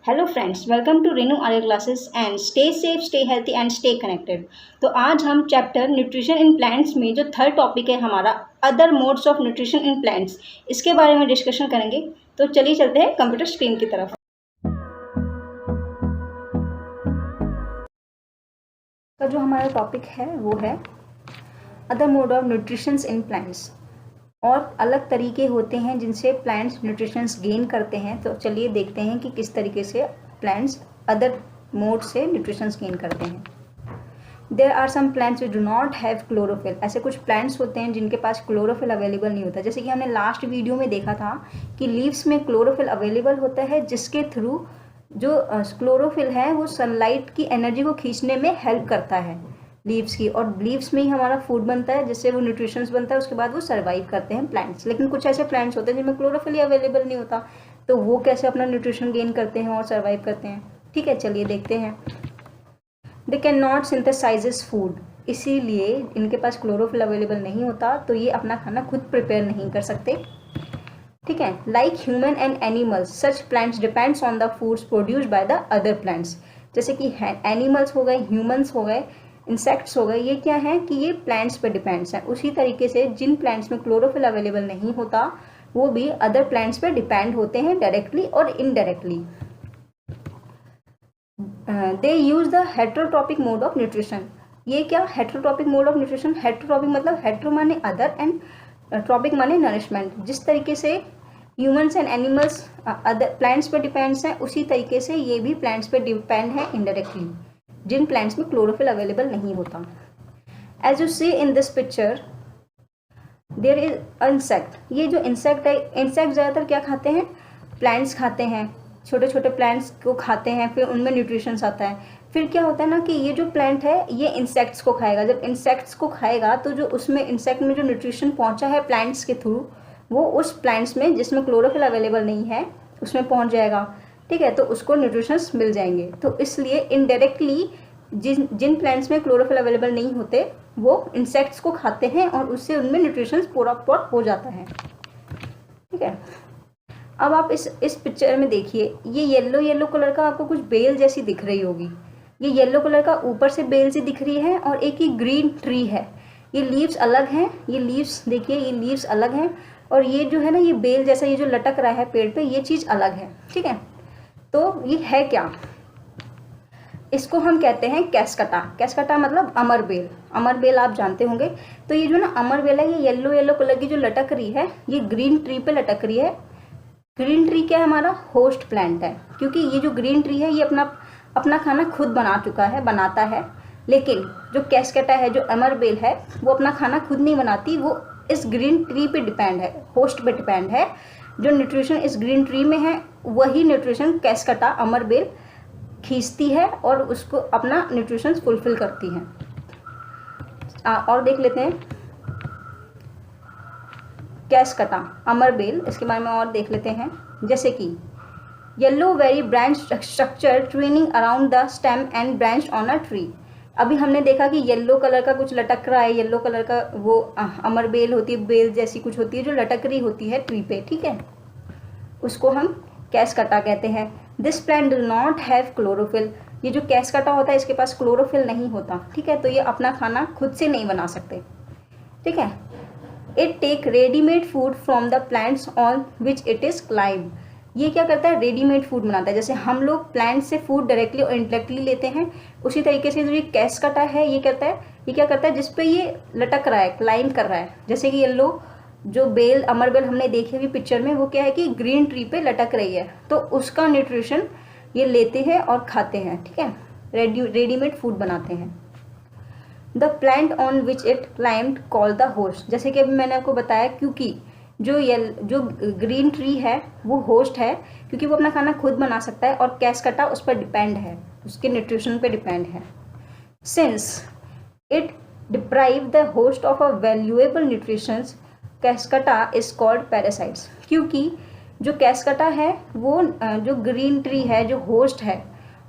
Hello friends, welcome to Renu Arya classes and stay safe, stay healthy and stay connected. तो आज हम chapter nutrition in plants में जो third topic है हमारा other modes of nutrition in plants, इसके बारे में डिस्कशन करेंगे। तो चलिए चलते हैं कंप्यूटर स्क्रीन की तरफ। तो जो हमारा टॉपिक है वो है other mode of nutrition in plants, और अलग तरीके होते हैं जिनसे प्लांट्स न्यूट्रिशंस गेन करते हैं। तो चलिए देखते हैं कि किस तरीके से प्लांट्स अदर मोड से न्यूट्रिशंस गेन करते हैं। There are some plants which do not have chlorophyll. ऐसे कुछ प्लांट्स होते हैं जिनके पास क्लोरोफिल अवेलेबल नहीं होता। जैसे कि हमने लास्ट वीडियो में देखा था कि लीव्स में क्लोरोफिल अवेलेबल होता है, जिसके थ्रू जो क्लोरोफिल है वो सनलाइट की एनर्जी को खींचने में हेल्प करता है लीव्स की, और लीव्स में ही हमारा फूड बनता है जिससे वो न्यूट्रिशंस बनता है। उसके बाद वो सर्वाइव करते हैं प्लांट्स। लेकिन कुछ ऐसे प्लांट्स होते हैं जिनमें क्लोरोफिल ही अवेलेबल नहीं होता, तो वो कैसे अपना न्यूट्रिशन गेन करते हैं और सर्वाइव करते हैं। ठीक है, चलिए देखते हैं। They can not synthesises food, इसीलिए इनके पास क्लोरोफिल अवेलेबल नहीं होता, तो ये अपना खाना खुद प्रिपेयर नहीं कर सकते। ठीक है, like human and animals such plants depends on the foods produced by the other plants. जैसे कि एनिमल्स हो गए, ह्यूमन्स हो गए, इंसेक्ट्स हो गए, ये क्या है कि ये प्लांट्स पे डिपेंड्स हैं। उसी तरीके से जिन प्लांट्स में क्लोरोफिल अवेलेबल नहीं होता वो भी अदर प्लांट्स पे डिपेंड होते हैं, डायरेक्टली और indirectly. They use the heterotrophic mode of nutrition. ये क्या heterotrophic mode of nutrition? Heterotrophic मतलब हेट्रो माने अदर एंड ट्रॉपिक माने नरिशमेंट। जिस तरीके से humans and animals other plants पे डिपेंड्स हैं, उसी तरीके से ये भी प्लांट्स पे डिपेंड है इनडायरेक्टली, जिन प्लांट्स में क्लोरोफिल अवेलेबल नहीं होता। As you see in this picture there is insect. ये जो इंसेक्ट है, इंसेक्ट ज़्यादातर क्या खाते हैं? प्लांट्स खाते हैं, छोटे छोटे प्लांट्स को खाते हैं, फिर उनमें न्यूट्रिशंस आता है। फिर क्या होता है ना कि ये जो प्लांट है ये इंसेक्ट्स को खाएगा। जब इंसेक्ट्स को खाएगा तो जो उसमें इंसेक्ट में जो न्यूट्रिशन पहुंचा है प्लांट्स के थ्रू, वो उस प्लांट्स में जिसमें क्लोरोफिल अवेलेबल नहीं है उसमें पहुंच जाएगा। ठीक है, तो उसको न्यूट्रिशंस मिल जाएंगे। तो इसलिए इनडायरेक्टली जिन प्लांट्स में क्लोरोफिल अवेलेबल नहीं होते वो इंसेक्ट्स को खाते हैं और उससे उनमें न्यूट्रिशंस पूरा हो जाता है। ठीक है, अब आप इस पिक्चर में देखिए, ये येलो येलो कलर का आपको कुछ बेल जैसी दिख रही होगी। ये येलो कलर का ऊपर से बेल सी दिख रही है, और एक ही ग्रीन ट्री है। ये लीव्स अलग हैं, ये लीव्स देखिए, ये लीव्स अलग हैं, और ये जो है ना ये बेल जैसा ये जो लटक रहा है पेड़ पे, ये चीज़ अलग है। ठीक है, तो ये है क्या? इसको हम कहते हैं कैस्कटा। कैस्कटा मतलब अमर बेल। अमर बेल आप जानते होंगे। तो ये जो ना अमर बेल है, ये येलो येलो कलर की जो लटक रही है, ये ग्रीन ट्री पे लटक रही है। ग्रीन ट्री क्या है? हमारा होस्ट प्लांट है, क्योंकि ये जो ग्रीन ट्री है ये अपना खाना खुद बना चुका है, बनाता है। लेकिन जो कैस्कटा है, जो अमर बेल है, वो अपना खाना खुद नहीं बनाती, वो इस ग्रीन ट्री पे डिपेंड है, होस्ट पे डिपेंड है। जो न्यूट्रिशन इस ग्रीन ट्री में है वही न्यूट्रिशन कैस्कटा अमर बेल खींचती है और उसको अपना न्यूट्रिशन फुलफिल करती है। और देख लेते हैं कैस्कटा अमर बेल, इसके बारे में और देख लेते हैं। जैसे कि yellow very branch structure twinning around the stem and branch on a tree. अभी हमने देखा कि येलो कलर का कुछ लटक रहा है, येलो कलर का वो अमर बेल होती है, बेल जैसी कुछ होती है जो लटक रही होती है ट्री पे। ठीक है, उसको हम कैस्कटा कहते हैं। This plant do not have chlorophyll. ये जो कैस्कटा होता है इसके पास क्लोरोफिल नहीं होता। ठीक है, तो ये अपना खाना खुद से नहीं बना सकते। ठीक है, it take readymade food from the plants on which it is climb. ये क्या करता है? रेडीमेड फूड बनाता है। जैसे हम लोग प्लांट से फूड डायरेक्टली और इनडायरेक्टली लेते हैं, उसी तरीके से जो ये कैस्कटा है ये करता है, ये क्या करता है? जिस पे ये लटक रहा है, क्लाइंब कर रहा है। जैसे कि येलो जो बेल अमर बेल हमने देखी हुई पिक्चर में, वो क्या है कि ग्रीन ट्री पे लटक रही है, तो उसका न्यूट्रिशन ये लेते हैं और खाते हैं। ठीक है, रेडीमेड फूड बनाते हैं। The plant on which it climbed call the host. जैसे कि अभी मैंने आपको बताया, क्योंकि जो ग्रीन ट्री है वो होस्ट है, क्योंकि वो अपना खाना खुद बना सकता है, और कैस्कटा उस पर डिपेंड है, उसके न्यूट्रिशन पे डिपेंड है। Since it deprive the host of a valuable nutritions, cuscuta is called parasites. क्योंकि जो कैस्कटा है वो जो ग्रीन ट्री है, जो होस्ट है,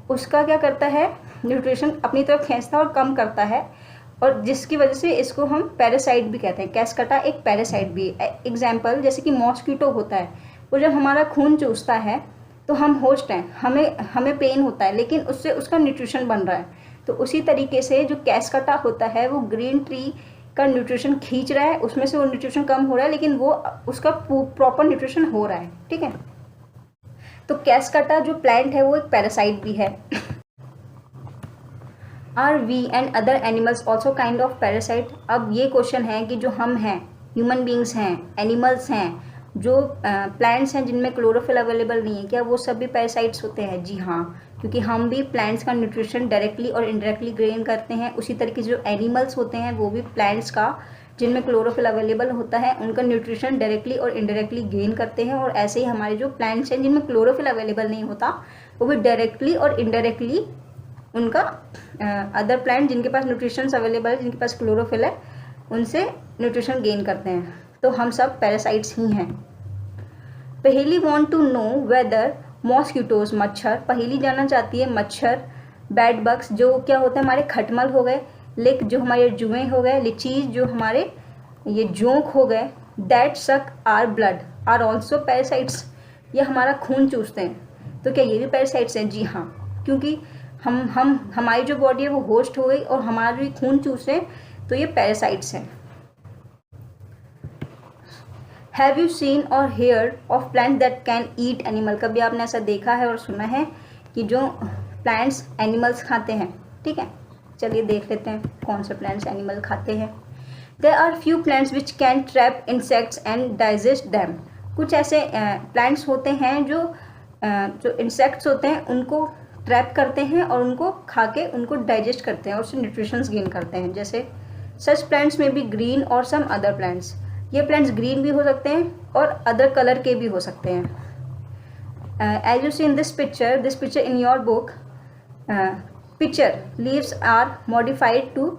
उसका क्या करता है? न्यूट्रिशन अपनी तरफ खींचता है और कम करता है, और जिसकी वजह से इसको हम पैरासाइट भी कहते हैं। कैस्कटा एक पैरासाइट भी है। एग्जाम्पल जैसे कि मॉस्किटो होता है, वो जब हमारा खून चूसता है तो हम होस्ट हैं, हमें पेन होता है, लेकिन उससे उसका न्यूट्रिशन बन रहा है। तो उसी तरीके से जो कैसकटा होता है वो ग्रीन ट्री का न्यूट्रिशन खींच रहा है, उसमें से वो न्यूट्रिशन कम हो रहा है, लेकिन वो उसका प्रॉपर न्यूट्रिशन हो रहा है। ठीक है, तो कैसकटा जो प्लांट है वो एक पैरासाइट भी है। Are we and other animals also kind of parasite? अब ये क्वेश्चन है कि जो हम हैं, ह्यूमन बींग्स हैं, एनिमल्स हैं, जो प्लांट्स हैं जिनमें क्लोरोफिल अवेलेबल नहीं है, क्या वो सभी पैरासाइट्स होते हैं? जी हाँ, क्योंकि हम भी प्लांट्स का न्यूट्रिशन डायरेक्टली और इनडायरेक्टली ग्रेन करते हैं। उसी तरीके से जो एनिमल्स होते हैं वो भी प्लांट्स का, जिनमें क्लोरोफिल अवेलेबल होता है, उनका न्यूट्रिशन डायरेक्टली और इनडायरेक्टली गेन करते हैं। और ऐसे ही हमारे जो प्लांट्स हैं जिनमें क्लोरोफिल अवेलेबल नहीं होता, वो भी डायरेक्टली और इनडायरेक्टली उनका अदर प्लांट जिनके पास न्यूट्रिशन अवेलेबल है, जिनके पास क्लोरोफिल है, उनसे न्यूट्रिशन गेन करते हैं। तो हम सब पैरासाइट्स ही हैं। Paheli want to know whether mosquitoes, मच्छर, पहेली जानना चाहती है मच्छर, बैड बग्स जो क्या होता है हमारे खटमल हो गए, लिक जो हमारे जुएं हो गए, लिचीज जो हमारे ये जोंक हो गए, that suck our blood are also parasites, ये हमारा खून चूसते हैं। तो क्या ये भी पैरासाइट्स हैं? जी हाँ, क्योंकि हमारी जो बॉडी है वो होस्ट हो गई और हमारा जो खून चूस रहे हैं, तो ये पैरासाइट्स हैं। Have you seen or heard of plant that can eat animal? कभी आपने ऐसा देखा है और सुना है कि जो प्लांट्स एनिमल्स खाते हैं? ठीक है, चलिए देख लेते हैं कौन से प्लांट्स एनिमल खाते हैं। There are few plants which can trap insects and digest them. कुछ ऐसे प्लांट्स होते हैं जो इंसेक्ट्स होते हैं उनको ट्रैप करते हैं और उनको खा के उनको डाइजेस्ट करते हैं और उससे न्यूट्रिशंस गेन करते हैं। जैसे सच प्लांट्स में भी ग्रीन और सम अदर प्लांट्स, ये प्लांट्स ग्रीन भी हो सकते हैं और अदर कलर के भी हो सकते हैं। As you see in this picture in your book picture, leaves are modified to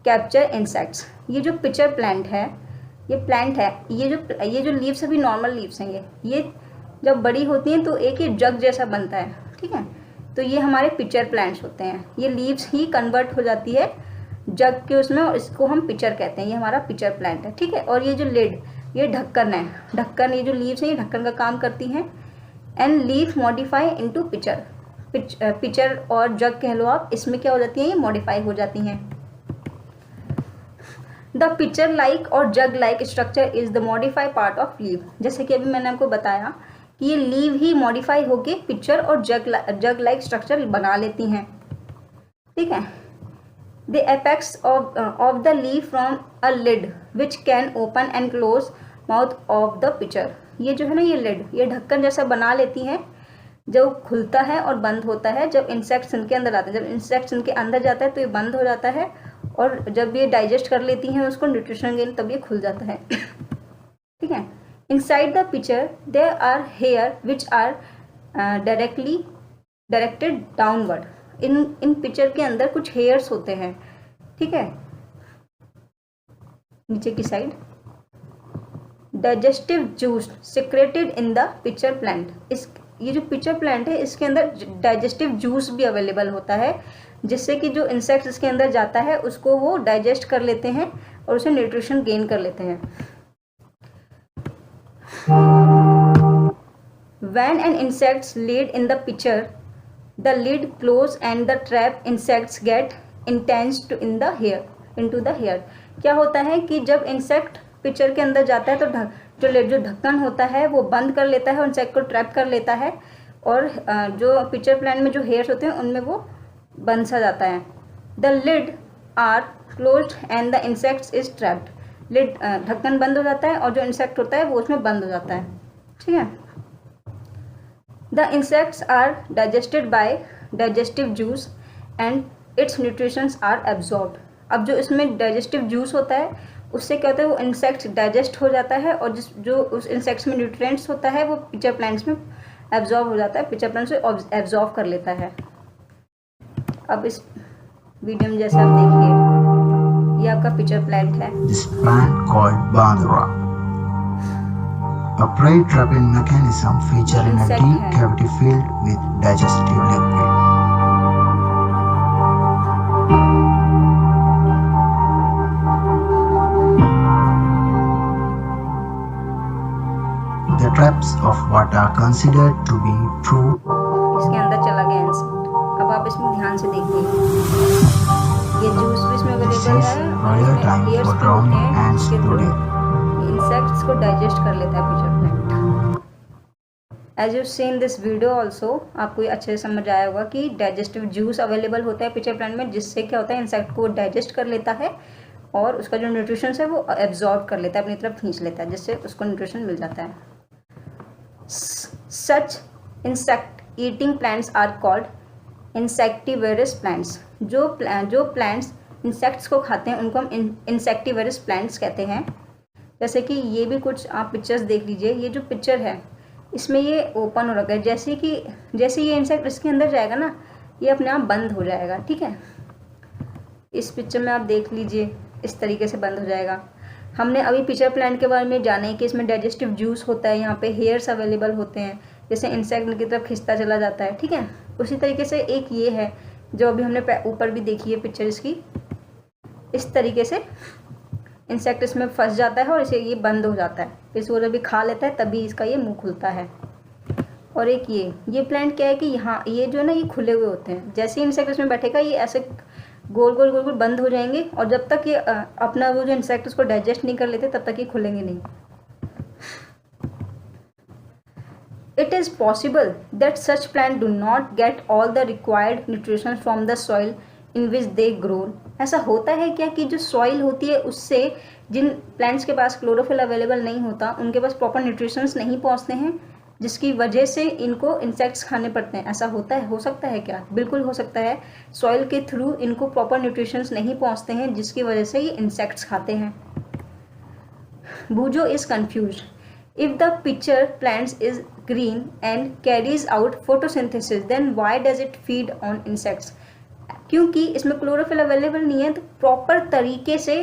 capture insects. ये जो पिक्चर प्लांट है, ये जो लीव्स अभी नॉर्मल लीव्स हैं, ये जब बड़ी होती हैं तो एक ही जग जैसा बनता है। ठीक है, तो ये हमारे पिक्चर प्लांट्स होते हैं। ये लीव्स ही कन्वर्ट हो जाती है जग के उसमें और इसको हम पिक्चर कहते हैं। ये हमारा पिक्चर प्लांट है। ठीक है, और ये जो लिड, ये ढक्कन है। ढक्कन, ये जो लीव्स हैं ये ढक्कन का काम करती हैं। And leaf modify into picture, picture और जग कह लो आप, इसमें क्या हो जाती हैं, ये मॉडिफाई हो जाती हैं। द पिक्चर लाइक और jug like structure is the modify part of leave. जैसे कि अभी मैंने आपको बताया कि ये लीव ही मॉडिफाई होके पिक्चर और जग लाइक स्ट्रक्चर बना लेती हैं। ठीक है, the apex of the leave from a lid which can open and close mouth of the pitcher. ये जो है ना, ये लिड, ये ढक्कन जैसा बना लेती हैं, जब खुलता है और बंद होता है जब इंसेक्ट्स इनके अंदर आते हैं। जब इंसेक्ट्स इनके अंदर जाता है तो ये बंद हो जाता है, और जब ये डाइजेस्ट कर लेती हैं उसको न्यूट्रिशन गेन, तब ये खुल जाता है। ठीक है, inside the picture there are hair which are directed downward. इन पिक्चर के अंदर कुछ हेयर्स होते हैं। ठीक है, नीचे की side. Digestive juice secreted in the pitcher plant. ये जो पिक्चर प्लांट है इसके अंदर डाइजेस्टिव जूस भी अवेलेबल होता है, जिससे कि जो इंसेक्ट इसके अंदर जाता है उसको वो डाइजेस्ट कर लेते हैं और उसे न्यूट्रिशन गेन कर लेते हैं। When an insect's laid in the pitcher, the lid close and the trapped insects get entranced into the hair. क्या होता है कि जब इंसेक्ट पिक्चर के अंदर जाता है तो जो ढक्कन होता है वो बंद कर लेता है, इंसेक्ट को ट्रैप कर लेता है, और जो पिक्चर प्लांट में जो हेयर्स होते हैं उनमें वो बंद सा जाता है। The lid are closed and the insects is trapped. Lid, ढक्कन बंद हो जाता है और जो इंसेक्ट होता है वो उसमें बंद हो जाता है। ठीक है, the insects are digested by digestive juice and its nutritions are absorbed. अब जो इसमें डाइजेस्टिव जूस होता है उससे क्या होता है, वो इंसेक्ट्स डाइजेस्ट हो जाता है, और जो उस इंसेक्ट्स में न्यूट्रिएंट्स होता है वो पिक्चर प्लांट्स में एब्जॉर्ब हो जाता है, पिक्चर प्लांट से एब्जॉर्ब कर लेता है। अब इस वीडियो में जैसे आप देखिए, ये आपका पिक्चर प्लांट है। This plant called Bandura, a prey trapping mechanism featuring a deep cavity filled with digestive liquid. The traps of what are considered to be true आप इसमें ध्यान से देखिए, ये जूस भी इसमें This अवेलेबल is है और real इसमें time एयर्स for भी drowning होते हैं ants जिसके थ्रू today. इंसेक्ट्स को डाइजेस्ट कर लेता है pitcher plant. As you see in this video also, आपको ये अच्छे से समझ आया होगा कि डाइजेस्टिव जूस अवेलेबल होता है पिचर प्लांट में, जिससे क्या होता है इंसेक्ट को डाइजेस्ट कर लेता है और उसका जो न्यूट्रिशन है वो एब्जॉर्ब कर लेता है, अपनी तरफ खींच लेता है, जिससे उसको न्यूट्रिशन मिल जाता है। Such insect eating plants are called insectivorous plants. जो प्लांट्स इंसेक्ट्स को खाते हैं उनको हम इंसेक्टिवेरस प्लांट्स कहते हैं। जैसे कि ये भी कुछ आप पिक्चर्स देख लीजिए, ये जो पिक्चर है इसमें ये ओपन हो रखा है, जैसे ये इंसेक्ट इसके अंदर जाएगा ना, ये अपने आप बंद हो जाएगा, ठीक है। इस पिक्चर में आप देख लीजिए, इस तरीके से बंद हो जाएगा। हमने अभी पिचर प्लांट के बारे में जाने कि इसमें डाइजेस्टिव जूस होता है, यहाँ पे हेयर्स अवेलेबल होते हैं, जैसे इंसेक्ट की तरफ खिंचता चला जाता है, ठीक है। उसी तरीके से एक ये है जो अभी हमने ऊपर भी देखी है पिक्चर इसकी, इस तरीके से इंसेक्ट इसमें फंस जाता है और इसे ये बंद हो जाता है, इसको जब भी खा लेता है तभी इसका ये मुंह खुलता है। और एक ये प्लांट क्या है कि यहाँ ये जो है ना, ये खुले हुए होते हैं, जैसे ही इंसेक्ट इसमें बैठेगा ये ऐसे गोल गोल गोल गोल बंद हो जाएंगे और जब तक ये अपना वो जो इंसेक्ट उसको डाइजेस्ट नहीं कर लेते तब तक ये खुलेंगे नहीं। It is possible that such plants do not get all the required nutrition from the soil in which they grow. ऐसा होता है क्या कि जो सॉइल होती है उससे जिन प्लांट्स के पास क्लोरोफिल अवेलेबल नहीं होता उनके पास प्रॉपर न्यूट्रिशंस नहीं पहुंचते हैं, जिसकी वजह से इनको इंसेक्ट्स खाने पड़ते हैं। ऐसा होता है, हो सकता है क्या? बिल्कुल हो सकता है। सॉइल के थ्रू इनको प्रॉपर न्यूट्रिशंस नहीं पहुंचते हैं, जिसकी वजह से ये इंसेक्ट्स खाते हैं। Bujo is confused. If the pitcher plant is green and carries out photosynthesis, then why does it feed on insects? क्योंकि इसमें क्लोरोफिल अवेलेबल नहीं है, तो प्रॉपर तरीके से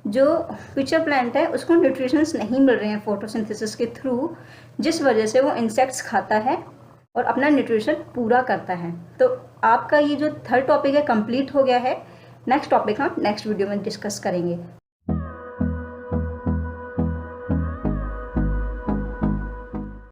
जो पिचर प्लांट है उसको न्यूट्रिशंस नहीं मिल रहे हैं फोटोसिंथेसिस के थ्रू, जिस वजह से वो इंसेक्ट्स खाता है और अपना न्यूट्रिशन पूरा करता है। तो आपका ये जो थर्ड टॉपिक है कंप्लीट हो गया है। नेक्स्ट टॉपिक हम नेक्स्ट वीडियो में डिस्कस करेंगे।